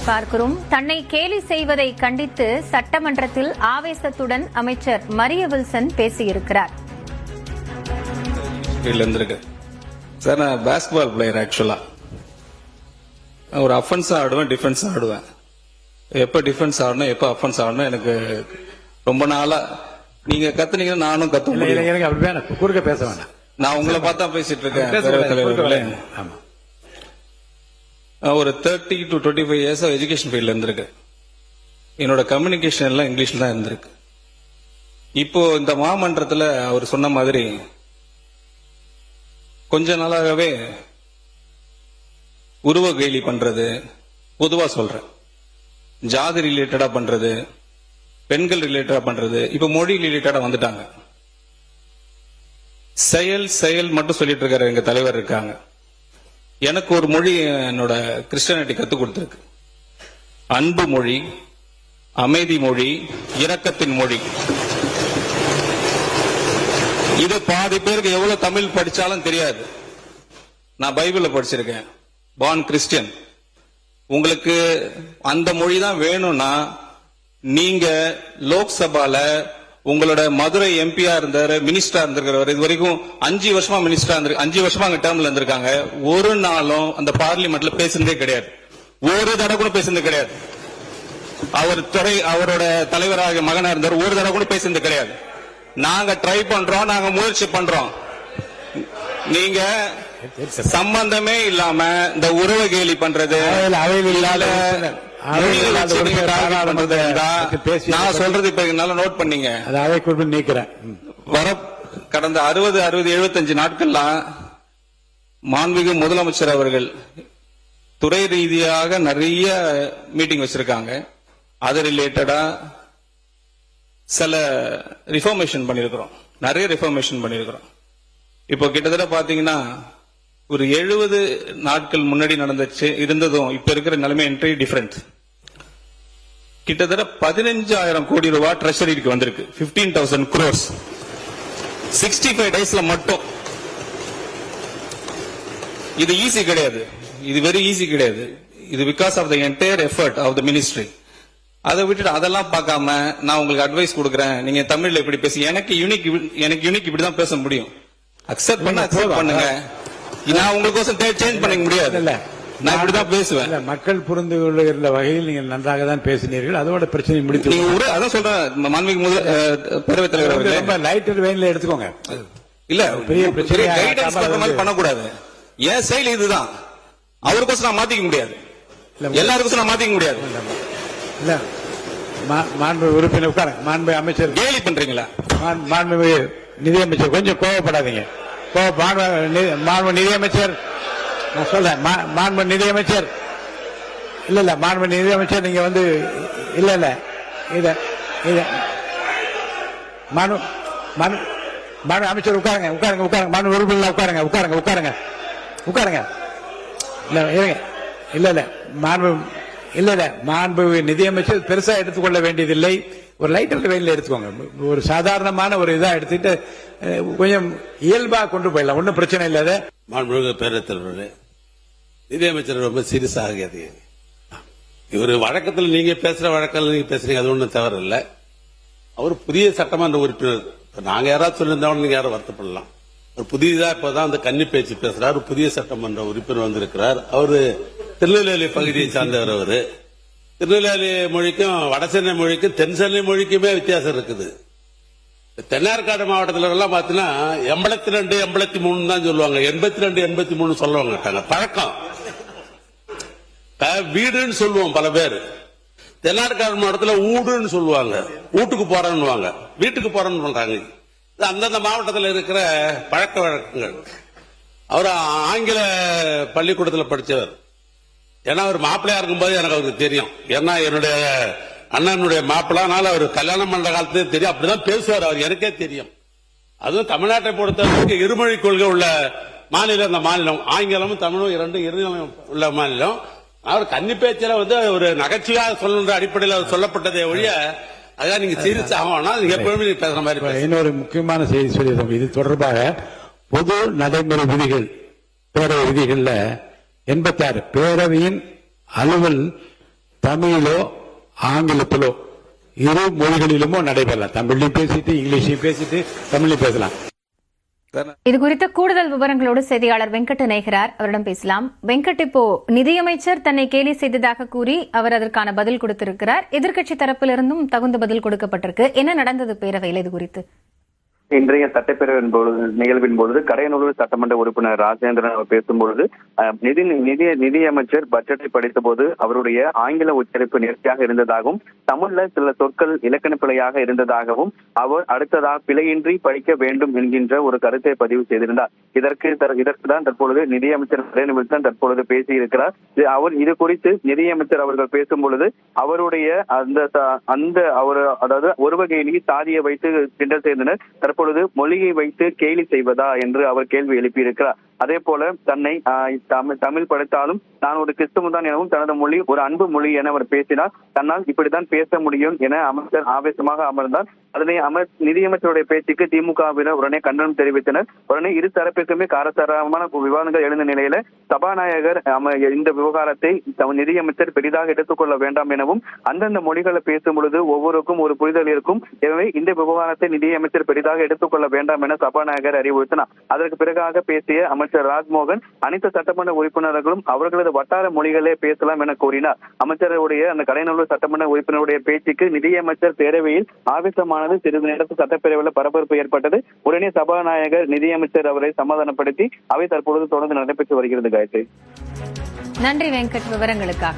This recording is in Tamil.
பார்க்கிறோம். தன்னை கேலி செய்வதை கண்டித்து சட்டமன்றத்தில் ஆவேசத்துடன் அமைச்சர் மரிய வில்சன் பேசியிருக்கிறார். சார், நான் பாஸ்கெட்பால் பிளேயர். ஆக்சுவலா ஒரு அஃபென்ஸ் ஆடுவேன், டிஃபென்ஸ் ஆடுவேன். எப்ப டிஃபென்ஸ் ஆடணும், எப்ப அஃபென்ஸ் ஆடணும் எனக்கு ரொம்ப நாளா நீங்க கத்துனீங்கன்னா நானும் கத்துவேன். குறுக்க பேச வேண்டாம். நான் உங்களை பார்த்தா பேசிட்டு இருக்கேன். ஒரு 30 to 25 இயர்ஸ் எஜுகேஷன் ஃபீல்ட்ல இருந்திருக்கு. என்னோட கம்யூனிகேஷன் எல்லாம் இங்கிலீஷ்ல தான் இருந்திருக்கு. இப்போ இந்த மாமன்றத்தில் அவர் சொன்ன மாதிரி கொஞ்ச நாளாகவே உருவ கேலி பண்றது, பொதுவா சொல்றேன், ஜாதி ரிலேட்டடா பண்றது, பெண்கள் ரிலேட்டடா பண்றது, இப்ப மொழி ரிலேட்டடா வந்துட்டாங்க. செயல் செயல் மட்டும் சொல்லிட்டு இருக்காரு. எங்க தலைவர் இருக்காங்க. எனக்கு ஒரு மொழி என்னோட கிறிஸ்டியானிட்டி கத்துக் கொடுத்திருக்கு. அன்பு மொழி, அமைதி மொழி, இரக்கத்தின் மொழி. இது பாதி பேருக்கு எவ்வளவு தமிழ் படிச்சாலும் தெரியாது. நான் பைபிள படிச்சிருக்கேன். Born Christian. உங்களுக்கு அந்த மொழி தான் வேணும்னா நீங்க லோக்சபால உங்களோட மதுரை எம்பியா இருந்தாரு, மினிஸ்டரா இருந்திருக்கிறவர். இது வரைக்கும் 5 வருஷமா மினிஸ்டரா இருந்து 5 வருஷமா அங்க டேர்ம்ல இருந்திருக்காங்க. ஒரு நாளும் அந்த பார்லிமெண்ட்ல பேசுனதே கிடையாது. ஒரு தடவை கூட பேசுனது கிடையாது. அவர் அவரோட தலைவராக மகனா இருந்தார். ஒரு தடவை கூட பேசுனது கிடையாது. நாங்க ட்ரை பண்றோம், நாங்க முயற்சி பண்றோம். நீங்க சம்பந்தமே இல்லாம இந்த உறவு கேலி பண்றது, நான் சொல்றது இப்ப நல்லா நோட் பண்ணீங்க. வர கடந்த 60, 75 நாட்கள்லாம் மாண்புமிகு முதலமைச்சர் அவர்கள் துறை ரீதியாக நிறைய மீட்டிங் வச்சிருக்காங்க. அது ரிலேட்டடா சில ரிஃபார்மேஷன் பண்ணிருக்கிறோம். நிறைய ரிஃபார்மேஷன் பண்ணிருக்கிறோம். இப்போ கிட்டத்தட்ட பாத்தீங்கன்னா ஒரு 70 நாட்கள் முன்னாடி நடந்துச்சு இருந்ததும் இப்ப இருக்கிற நிலைமை என்ட்ரி டிஃபரண்ட். கிட்டத்தட்ட 15,000 கோடி ரூபாய் ட்ரெஷரிக்கு வந்திருக்கு. 15,000 crores 65 டேஸ்ல மட்டும். இது ஈஸி கிடையாது. இது வெரி ஈஸி கிடையாது. இது because of the entire effort of the ministry. அதை விட்டுட்டு அதெல்லாம் பார்க்காம நான் உங்களுக்கு அட்வைஸ் கொடுக்குறேன், நீங்க தமிழ்ல இப்படி பேசி எனக்கு யூனிக் இப்படிதான் பேச முடியும். அக்செப்ட் பண்ணுங்க. நான் உங்களுக்கு சேஞ்ச் பண்ண முடியாது. நான் இப்படிதான் பேசுவேன். மக்கள் புரிந்து கொள்ளுகிற வகையில் நீங்கள் நன்றாக தான் பேசினீர்கள். அதோட பிரச்சனை முடித்து அதான் சொல்றேன். மாண்புமிகு பேரவைத் தலைவர் லைட்டர் வெயின்ல எடுத்துக்கோங்க. இல்ல பெரிய பிரச்சனை பண்ணக்கூடாது. ஏன் செயல் இதுதான். அவருக்கோசம் நான் மாத்திக்க முடியாது. எல்லாருக்கும் நான் மாத்திக்க முடியாது. இல்ல மாண்பு உறுப்பினர் உட்காருங்க. மாண்பு அமைச்சர் கேலி பண்றீங்களா? மாண்பு நிதியமைச்சர் கொஞ்சம் கோவப்படாதீங்க. மாண்பு நிதியமைச்சர் நான் சொல்றேன். மாண்பு நிதியமைச்சர் இல்ல மாண்பு நிதியமைச்சர் நீங்க வந்து இல்ல இத மாண்பு அமைச்சர் உட்காருங்க. மாண்பு உறுப்பினர் உட்காருங்க. இல்ல மாண்பு நிதியமைச்சர் பெருசா எடுத்துக்கொள்ள வேண்டியதில்லை. ஒரு லைட்டர் வெயில எடுத்துக்கோங்க. ஒரு சாதாரணமான ஒரு இதா எடுத்துட்டு கொஞ்சம் இயல்பா கொண்டு போயிடலாம். ஒன்னும் பிரச்சனை இல்லாத. மாண்புமிகு பேரவைத் தலைவர்களே, நிதியமைச்சர் ரொம்ப சீரியஸா ஆகாது. இவர் வழக்கத்தில் நீங்க பேசுற வழக்கத்தில் நீங்க பேசுறீங்க, அது ஒன்றும் தவறு இல்லை. அவர் புதிய சட்டமன்ற உறுப்பினர். நாங்க யாராவது சொல்லியிருந்தாலும் நீங்க யாரும் வருத்தப்படலாம். ஒரு புதியதா இப்பதான் அந்த கன்னி பேச்சு பேசுறாரு. புதிய சட்டமன்ற உறுப்பினர் வந்திருக்கிறார். அவரு திருநெல்வேலி பகுதியை சார்ந்தவர். அவரு திருநெல்வேலி மொழிக்கும் வடசென்னை மொழிக்கும் தென்சென்னை மொழிக்குமே வித்தியாசம் இருக்குது. தென்னார்காடு மாவட்டத்தில் எல்லாம் பாத்தீங்கன்னா 82, 83 தான் சொல்லுவாங்க. 82, 83 சொல்ல மாட்டாங்க. பழக்கம் வீடுன்னு சொல்லுவோம் பல பேர். தென்னார்காடு மாவட்டத்தில் ஊடுன்னு சொல்லுவாங்க. வீட்டுக்கு போறேன்னு வீட்டுக்கு போறேன்னு சொல்றாங்க. அந்தந்த மாவட்டத்தில் இருக்கிற பழக்க வழக்கங்கள். அவர் ஆங்கில பள்ளிக்கூடத்தில் படிச்சவர். ஏன்னா அவர் மாப்பிள்ளையா இருக்கும்போது எனக்கு அவருக்கு தெரியும். ஏன்னா என்னுடைய அண்ணனுடைய மாப்பிள்ளானால அவர் கல்யாணம் பண்ற காலத்திலே தெரியும். அப்படிதான் பேசுவார் அவர், எனக்கே தெரியும். அதுவும் தமிழ்நாட்டை பொறுத்தவரைக்கு இருமொழி கொள்கை உள்ள மாநிலம் இந்த மாநிலம். ஆங்கிலமும் தமிழும் இருநிலம் உள்ள மாநிலம். அவர் கன்னி பேச்சில வந்து ஒரு நகைச்சுவையாக சொல்லுன்ற அடிப்படையில் சொல்லப்பட்டதை ஒழிய அதான் நீங்க சீரியஸ் ஆகணும்னா எப்பவுமே நீங்க பேசுற மாதிரி. இன்னொரு முக்கியமான செய்தி சொல்லிடுறோம். இது தொடர்பாக பொது நடைமுறை விதிகள், பேரவை விதிகள்ல 86 பேரவையின் அலுவல் தமிழிலோ ஆங்கிலத்திலோ இரு மொழிகளிலுமோ நடைபெறலாம். தமிழ்லையும் பேசிட்டு இங்கிலீஷையும் பேசிட்டு தமிழ்லையும் பேசலாம். இது குறித்த கூடுதல் விவரங்களோடு செய்தியாளர் வெங்கட் இணைகிறார். அவரிடம் பேசலாம். வெங்கட், இப்போ நிதியமைச்சர் தன்னை கேலி செய்ததாக கூறி அவர் அதற்கான பதில் கொடுத்திருக்கிறார். எதிர்க்கட்சி தரப்பிலிருந்தும் தகுந்த பதில் கொடுக்கப்பட்டிருக்கு. என்ன நடந்தது பேரவையில் இது குறித்து? இன்றைய சட்டப்பேரவையின் நிகழ்வின் பொழுது கடையநல்லூர் சட்டமன்ற உறுப்பினர் ராஜேந்திரன் அவர் பேசும்பொழுது நிதியமைச்சர் பட்ஜெட்டை படித்த போது அவருடைய ஆங்கில உச்சரிப்பு நேர்த்தியாக இருந்ததாகவும் தமிழ்ல சில சொற்கள் இலக்கண பிழையாக இருந்ததாகவும் அவர் அடுத்ததாக பிழையின்றி படிக்க வேண்டும் என்கின்ற ஒரு கருத்தை பதிவு செய்திருந்தார். இதற்கு தான் தற்பொழுது நிதியமைச்சர் மரியவில்சன் தற்பொழுது பேசியிருக்கிறார். அவர் இது குறித்து நிதியமைச்சர் அவர்கள் பேசும் பொழுது அவருடைய அதாவது ஒரு வகையிலேயே சாதியை வைத்து கிண்டல் செய்தனர். தற்பொழுது மொழியை வைத்து கேலி செய்வதா என்று அவர் கேள்வி எழுப்பியிருக்கிறார். அதே போல தன்னை தமிழ் படித்தாலும் நான் ஒரு கிறிஸ்தவன் தான் எனவும் தனது மொழி ஒரு அன்பு மொழி என அவர் பேசினார். தன்னால் இப்படித்தான் பேச முடியும் என அமைச்சர் ஆவேசமாக அமர்ந்தார். அதனை நிதியமைச்சருடைய பேச்சுக்கு திமுகவினர் உடனே கண்டனம் தெரிவித்தனர். உடனே இரு தரப்பிற்குமே காரசாரமான விவாதங்கள் எழுந்த நிலையில சபாநாயகர் இந்த விவகாரத்தை நிதியமைச்சர் பெரிதாக எடுத்துக்கொள்ள வேண்டாம் எனவும் அந்தந்த மொழிகளை பேசும் பொழுது ஒவ்வொருக்கும் ஒரு புரிதல் இருக்கும். எனவே இந்த விவகாரத்தை நிதியமைச்சர் பெரிதாக எடுத்துக்கொள்ள வேண்டாம் என சபாநாயகர் அறிவுறுத்தினார். அதற்கு பிறகாக பேசிய அமைச்சர் ராஜ்மோகன் அனைத்து சட்டமன்ற உறுப்பினர்களும் அவர்களது வட்டார மொழிகளே பேசலாம் என கூறினார். அமைச்சருடைய அந்த கடையநல்லூர் சட்டமன்ற உறுப்பினருடைய பேச்சுக்கு நிதியமைச்சர் பேரவையில் ஆவேசமானது. சிறிது நேரத்தில் சட்டப்பேரவையில் பரபரப்பு ஏற்பட்டது. உடனே சபாநாயகர் நிதியமைச்சர் அவரை சமாதானப்படுத்தி அவை தற்பொழுது தொடர்ந்து நடைபெற்று வருகிறது. காயத்ரி, நன்றி வெங்கட் விவரங்களுக்காக.